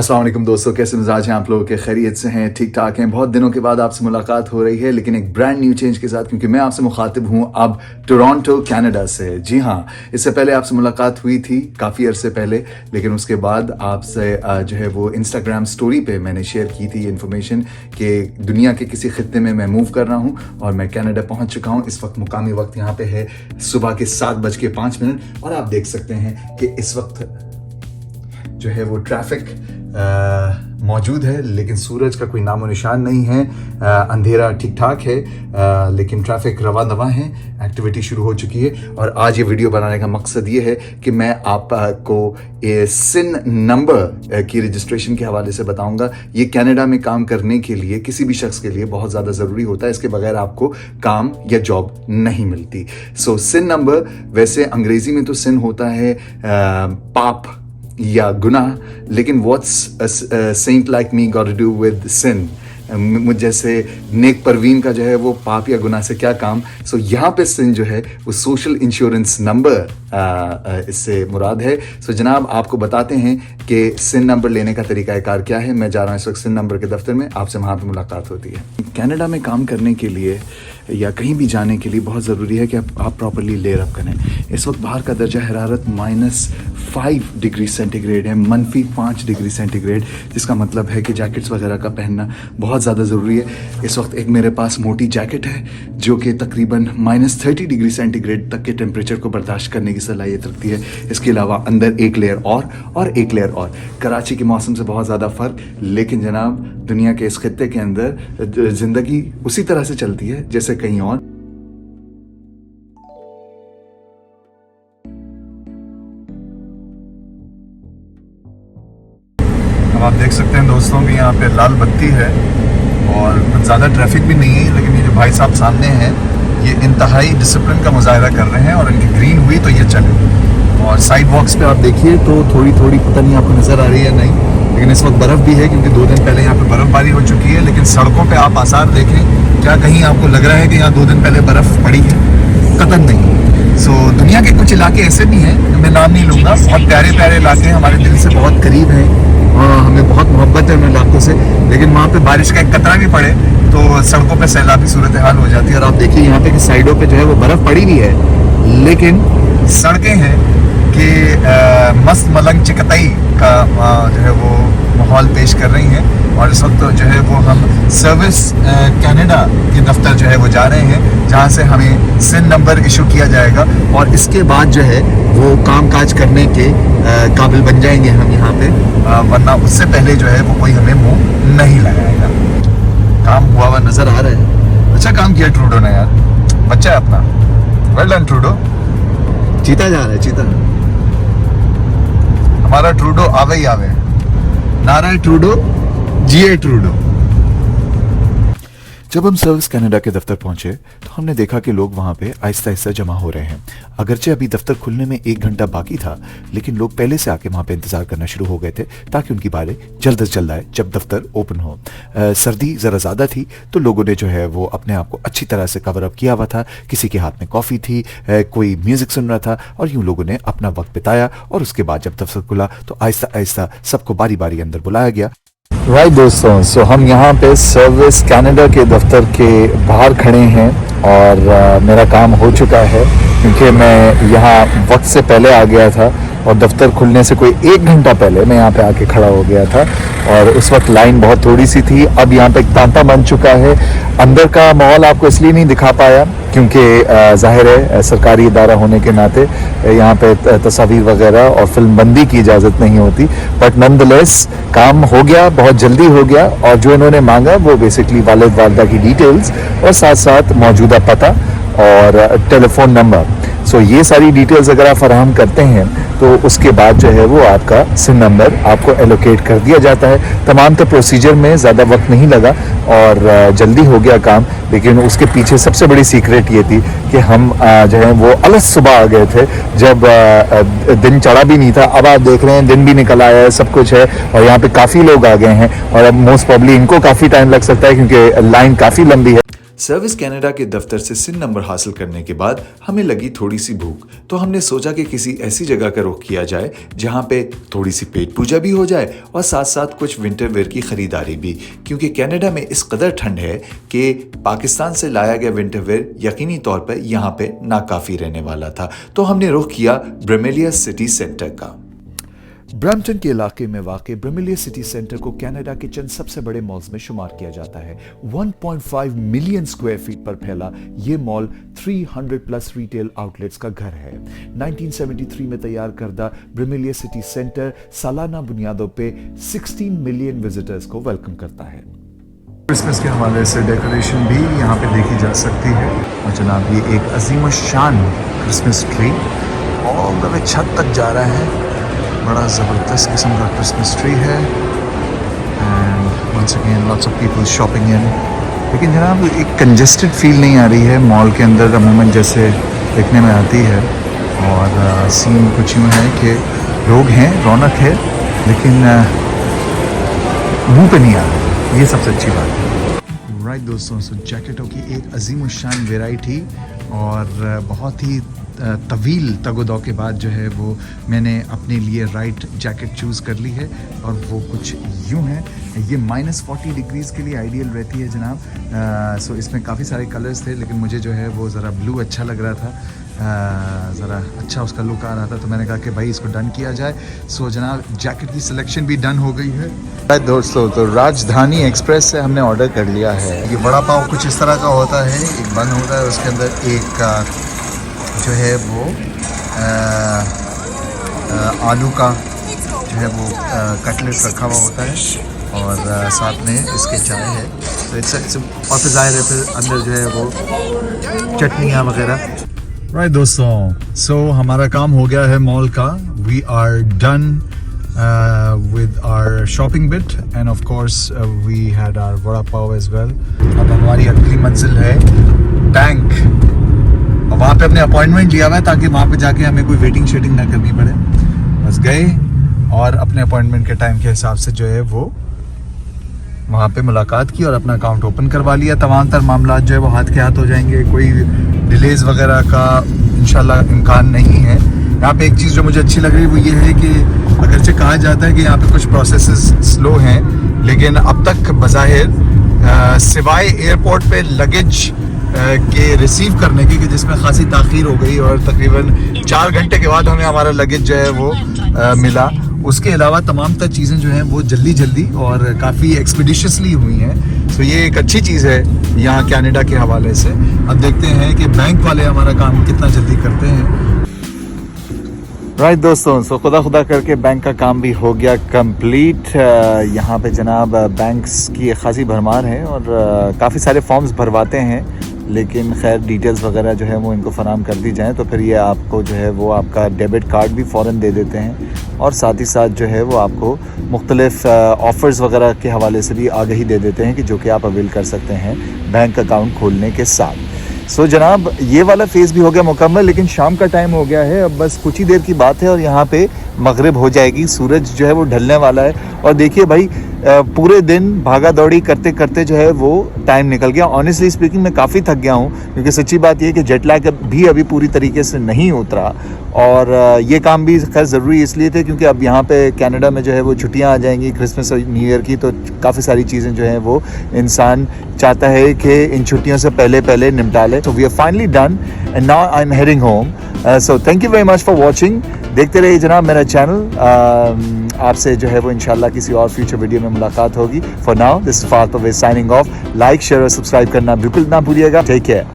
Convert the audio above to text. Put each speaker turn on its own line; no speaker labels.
अस्सलाम वालेकुम दोस्तों, कैसे मिजाज हैं आप लोगों के? खैरियत से हैं, ठीक ठाक हैं? बहुत दिनों के बाद आपसे मुलाकात हो रही है, लेकिन एक ब्रांड न्यू चेंज के साथ, क्योंकि मैं आपसे मुखातिब हूं अब टोरंटो कनाडा से। जी हाँ, इससे पहले आपसे मुलाकात हुई थी काफ़ी अरसे पहले, लेकिन उसके बाद आपसे जो है वो इंस्टाग्राम स्टोरी पे मैंने शेयर की थी इन्फॉर्मेशन कि दुनिया के किसी खित्ते में मैं मूव कर रहा हूँ और मैं कनाडा पहुँच चुका हूँ। इस वक्त मुकामी वक्त यहाँ पे है सुबह के 7:05 और आप देख सकते हैं कि इस वक्त जो है वो ट्रैफिक मौजूद है, लेकिन सूरज का कोई नामो निशान नहीं है। अंधेरा ठीक ठाक है, लेकिन ट्रैफिक रवा दवा है, एक्टिविटी शुरू हो चुकी है। और आज ये वीडियो बनाने का मकसद ये है कि मैं आपको सिन नंबर की रजिस्ट्रेशन के हवाले से बताऊंगा। ये कनाडा में काम करने के लिए किसी भी शख्स के लिए बहुत ज़्यादा ज़रूरी होता है, इसके बगैर आपको काम या जॉब नहीं मिलती। सो सिन नंबर, वैसे अंग्रेज़ी में तो सिन होता है पाप या गुनाह, लेकिन what's saint like me got to do with sin? मुझ जैसे नेक परवीन का जो है वो पाप या गुनाह से क्या काम? सो यहाँ पे सिन जो है वो सोशल इंश्योरेंस नंबर इससे मुराद है। सो जनाब, आपको बताते हैं कि सिन नंबर लेने का तरीकाकार क्या है। मैं जा रहा हूँ इस वक्त सिन नंबर के दफ्तर में, आपसे वहाँ पे मुलाकात होती है। कनाडा में काम करने के लिए या कहीं भी जाने के लिए बहुत ज़रूरी है कि आप प्रॉपरली लेयर अप करें। इस वक्त बाहर का दर्जा हरारत -5 डिग्री सेंटीग्रेड है, -5 डिग्री सेंटीग्रेड, जिसका मतलब है कि जैकेट्स वगैरह का पहनना बहुत ज़्यादा ज़रूरी है। इस वक्त एक मेरे पास मोटी जैकेट है जो कि तकरीबन -30 डिग्री सेंटीग्रेड तक के टेम्परेचर को बर्दाश्त करने की सलाहियत रखती है। इसके अलावा अंदर एक लेयर और एक लेयर और। कराची के मौसम से बहुत ज़्यादा फ़र्क, लेकिन जनाब दुनिया के इस खित्ते के अंदर ज़िंदगी उसी तरह से चलती है जैसे कहीं और। अब आप देख सकते हैं दोस्तों कि यहाँ पे लाल बत्ती है और ज़्यादा ट्रैफिक भी नहीं है, लेकिन ये जो भाई साहब सामने हैं ये इंतहाई डिसिप्लिन का मुजाहरा कर रहे हैं और इनकी ग्रीन हुई तो ये चले। और साइड वॉक्स पे आप देखिए तो थोड़ी थोड़ी पता नहीं आपको नज़र आ रही है नहीं, लेकिन इस वक्त बर्फ़ भी है क्योंकि 2 दिन पहले यहाँ पे बर्फ़बारी हो चुकी है। लेकिन सड़कों पे आप आसार देखें, क्या कहीं आपको लग रहा है कि यहाँ 2 दिन पहले बर्फ़ पड़ी है? कतई नहीं। सो दुनिया के कुछ इलाके ऐसे भी हैं, मैं नाम नहीं लूँगा, बहुत प्यारे प्यारे इलाके हमारे दिल से बहुत करीब हैं, हमें बहुत मोहब्बत है उन इलाकों से, लेकिन वहाँ पे बारिश का एक कतरा भी पड़े तो सड़कों पे सैलाबी सूरत हाल हो जाती है। और आप देखिए यहाँ पे कि साइडों पे जो है वो बर्फ़ पड़ी भी है, लेकिन सड़कें हैं कि मस्त मलंग चिकतई का जो है वो माहौल पेश कर रही हैं। और इस वक्त जो है वो हम सर्विस कनाडा के दफ्तर जो है वो जा रहे हैं, जहाँ से हमें सिन नंबर इशू किया जाएगा और इसके बाद जो है वो कामकाज करने के काबिल बन जाएंगे हम यहाँ पे, वरना उससे पहले जो है वो कोई हमें मुंह नहीं लगाएगा। काम हुआ हुआ नज़र आ रहा है। अच्छा काम किया ट्रूडो ने यार, बच्चा है अपना। Well done Trudeau. चीता जा रहा है, चीता। हमारा ट्रूडो आवे ही आवे। नारा ट्रूडो, जिए ट्रूडो। जब हम सर्विस कनाडा के दफ्तर पहुंचे तो हमने देखा कि लोग वहां पे आहिस्ता आहिस्ता जमा हो रहे हैं। अगरचे अभी दफ्तर खुलने में 1 घंटा बाकी था, लेकिन लोग पहले से आके वहां पे इंतजार करना शुरू हो गए थे ताकि उनकी बारी जल्द से जल्द आए जब दफ्तर ओपन हो। सर्दी ज़रा ज़्यादा थी तो लोगों ने जो है वो अपने आप को अच्छी तरह से कवर अप किया हुआ था। किसी के हाथ में कॉफ़ी थी, कोई म्यूज़िक सुन रहा था और यूँ लोगों ने अपना वक्त बिताया। और उसके बाद जब दफ्तर खुला तो आहिस्ता आहिस्ता सबको बारी बारी अंदर बुलाया गया। राइट दोस्तों, सो हम यहाँ पे सर्विस कनाडा के दफ्तर के बाहर खड़े हैं और मेरा काम हो चुका है क्योंकि मैं यहाँ वक्त से पहले आ गया था और दफ्तर खुलने से कोई 1 घंटा पहले मैं यहाँ पे आके खड़ा हो गया था और उस वक्त लाइन बहुत थोड़ी सी थी। अब यहाँ पे एक तांता बन चुका है। अंदर का माहौल आपको इसलिए नहीं दिखा पाया क्योंकि ज़ाहिर है सरकारी इदारा होने के नाते यहाँ पे तस्वीर वगैरह और फिल्म बंदी की इजाज़त नहीं होती, बट नॉनदलेस काम हो गया, बहुत जल्दी हो गया। और जो इन्होंने मांगा वो बेसिकली वालिद वालदा की डिटेल्स और साथ साथ मौजूदा पता और टेलीफोन नंबर। सो ये सारी डिटेल्स अगर आप फराहम करते हैं तो उसके बाद जो है वो आपका सिन नंबर आपको एलोकेट कर दिया जाता है। तमाम तो प्रोसीजर में ज़्यादा वक्त नहीं लगा और जल्दी हो गया काम, लेकिन उसके पीछे सबसे बड़ी सीक्रेट ये थी कि हम जो है वो अलग सुबह आ गए थे जब दिन चढ़ा भी नहीं था। अब आप देख रहे हैं दिन भी निकल आया है, सब कुछ है और यहाँ पे काफ़ी लोग आ गए हैं और अब मोस्ट प्रॉब्ली इनको काफ़ी टाइम लग सकता है क्योंकि लाइन काफ़ी लंबी है। सर्विस कनाडा के दफ्तर से सिन नंबर हासिल करने के बाद हमें लगी थोड़ी सी भूख, तो हमने सोचा कि किसी ऐसी जगह का रुख किया जाए जहां पे थोड़ी सी पेट पूजा भी हो जाए और साथ साथ कुछ विंटर वेयर की खरीदारी भी, क्योंकि कनाडा में इस कदर ठंड है कि पाकिस्तान से लाया गया विंटर वेयर यकीनी तौर पर यहाँ पे नाकाफी रहने वाला था। तो हमने रुख किया ब्रमेलिया सिटी सेंटर का। ब्रैम्पटन के इलाके में वाक़ ब्रमेलिया सिटी सेंटर को कनाडा के चंद सबसे बड़े मॉल्स में शुमार किया जाता है। 1.5 मिलियन स्क्वायर फीट पर फैला ये मॉल 300 प्लस रिटेल आउटलेट्स का घर है। 1973 में तैयार करदा ब्रमेलिया सिटी सेंटर सालाना बुनियादों पे 16 मिलियन विजिटर्स को वेलकम करता है। क्रिसमस के हवाले से डेकोरेशन भी यहाँ पे देखी जा सकती है और जनाब ये एक अजीम शान Christmas tree all the way छत तक जा रहा है। बड़ा ज़बरदस्त किस्म का क्रिसमस ट्री है and once again lots of people shopping in. लेकिन जनाब एक कंजेस्टेड फील नहीं आ रही है मॉल के अंदर अमूमन जैसे देखने में आती है, और सीन कुछ यूँ है कि लोग हैं, रौनक है, लेकिन मुंह पे नहीं आ रहा, ये सबसे अच्छी बात है। राइट दोस्तों, सो जैकेटों की एक अजीम शान वेराइटी और बहुत ही तवील तगोदौ के बाद जो है वो मैंने अपने लिए राइट जैकेट चूज़ कर ली है, और वो कुछ यूँ है। ये -40 डिग्रीज़ के लिए आइडियल रहती है जनाब। सो इसमें काफ़ी सारे कलर्स थे, लेकिन मुझे जो है वो ज़रा ब्लू अच्छा लग रहा था, ज़रा अच्छा उसका लुक आ रहा था, तो मैंने कहा कि भाई इसको डन किया जाए। सो जनाब जैकेट की सिलेक्शन भी डन हो गई है। दोस्तों, तो राजधानी एक्सप्रेस से हमने ऑर्डर कर लिया है। ये वड़ा पाव कुछ इस तरह का होता है, एक बन होता है, उसके अंदर एक जो है वो आलू का जो है वो कटलेट रखा हुआ होता है, और साथ में इसके चाय है। तो इट्स और फिर ज़ाहिर है फिर अंदर जो है वो चटनियाँ वगैरह। राइट दोस्तों, सो हमारा काम हो गया है मॉल का। We are done with our shopping bit and of course we had our vada pav as well। अब हमारी अगली मंजिल है बैंक, और वहाँ पे अपने अपॉइंटमेंट लिया हुआ है ताकि वहाँ पे जाके हमें कोई वेटिंग शेटिंग ना करनी पड़े। बस गए और अपने अपॉइंटमेंट के टाइम के हिसाब से जो है वो वहाँ पे मुलाकात की और अपना अकाउंट ओपन करवा लिया। तमाम तर मामला जो है वो हाथ के हाथ हो जाएंगे, कोई डिलेज वगैरह का इंशाल्लाह इम्कान नहीं है। यहाँ पे एक चीज़ जो मुझे अच्छी लग रही है वो ये है कि अगरचे कहा जाता है कि यहाँ पे कुछ प्रोसेसेस स्लो हैं, लेकिन अब तक बज़ाहिर सिवाय एयरपोर्ट पे लगेज के रिसीव करने की, कि जिसमें खासी ताख़ीर हो गई और तकरीबन 4 घंटे के बाद हमें हमारा लगेज जो है वो मिला, उसके अलावा तमाम तर चीज़ें जो हैं वो जल्दी और काफ़ी एक्सपीडिशियसली हुई हैं। तो ये एक अच्छी चीज़ है यहाँ कनाडा के हवाले से। अब देखते हैं कि बैंक वाले हमारा काम कितना जल्दी करते हैं। राइट दोस्तों, सो खुदा करके बैंक का काम भी हो गया कंप्लीट। यहाँ पे जनाब बैंक्स की एक खासी भरमार है और काफ़ी सारे फॉर्म्स भरवाते हैं, लेकिन खैर डिटेल्स वगैरह जो है वो इनको फराम कर दी जाएँ तो फिर ये आपको जो है वो आपका डेबिट कार्ड भी फ़ौरन दे देते हैं, और साथ ही साथ जो है वो आपको मुख्तलिफ ऑफ़र्स वगैरह के हवाले से भी आगाही दे देते हैं कि जो कि आप अवेल कर सकते हैं बैंक अकाउंट खोलने के साथ। सो जनाब ये वाला फेज़ भी हो गया मुकम्मल, लेकिन शाम का टाइम हो गया है, अब बस कुछ ही देर की बात है और यहाँ पे मगरिब हो जाएगी, सूरज जो है वो ढलने वाला है। और देखिए भाई पूरे दिन भागा दौड़ी करते करते जो है वो टाइम निकल गया। ऑनेस्टली स्पीकिंग मैं काफ़ी थक गया हूँ, क्योंकि सच्ची बात ये है कि जेट लैग भी अभी पूरी तरीके से नहीं उतरा, और ये काम भी खैर ज़रूरी इसलिए थे क्योंकि अब यहाँ पे कनाडा में जो है वो छुट्टियाँ आ जाएंगी क्रिसमस और न्यू ईयर की, तो काफ़ी सारी चीज़ें जो हैं वो इंसान चाहता है कि इन छुट्टियों से पहले निपटा ले। So we are finally done and now I am heading home. So thank you very much for watching. देखते रहिए जनाब मेरा चैनल। आपसे जो है वो इंशाल्लाह किसी और फ्यूचर वीडियो में मुलाकात होगी। For now this is Faat Parvez signing off. Like share और सब्सक्राइब करना बिल्कुल ना भूलिएगा। Take care.